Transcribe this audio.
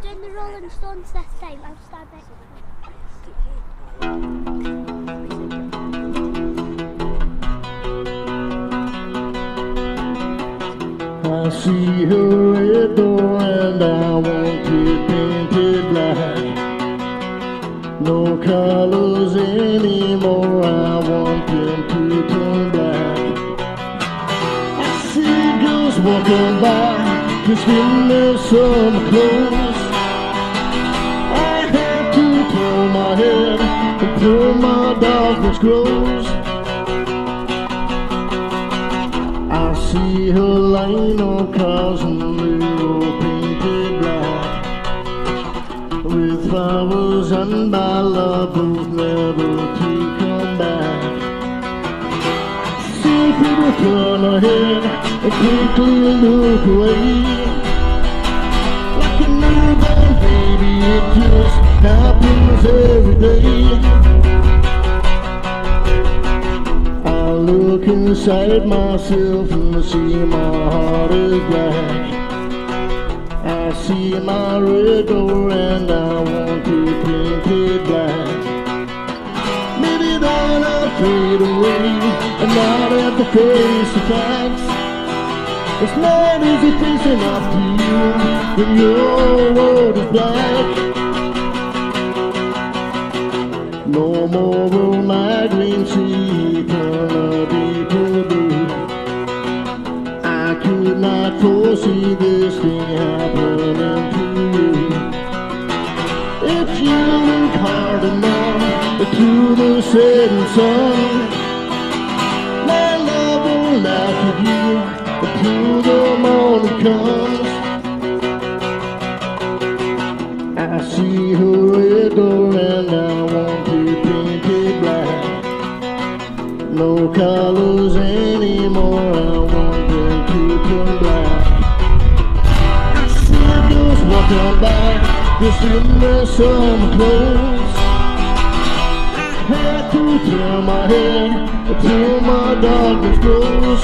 You're doing the Rolling Stones this time. I'll stand next to I see her red door and I want it painted black. No colors anymore, I want them to turn black. I see girls walking by, just in their summer clothes. I had to turn my head and pull my darkness grows. I see her laying on cars and they're all painted black, with flowers and my love both never to come back. See people turn ahead and quickly look away, like a newborn baby, it just happens every day. I look inside myself and see my heart is black. I see my red door and I want it painted black. Maybe then I'll fade away and not have to face the facts. It's not easy facing up to you when your world is black. No more will my green sea turn a deeper blue. I could not foresee this thing happening to you. If you look hard enough to the setting sun, my love will laugh at you till the morning comes. I see her red door and I want it painted black. No colors anymore, I want them to turn black. I see girls walking by, just in their summer clothes. I had to turn my head until my darkness grows.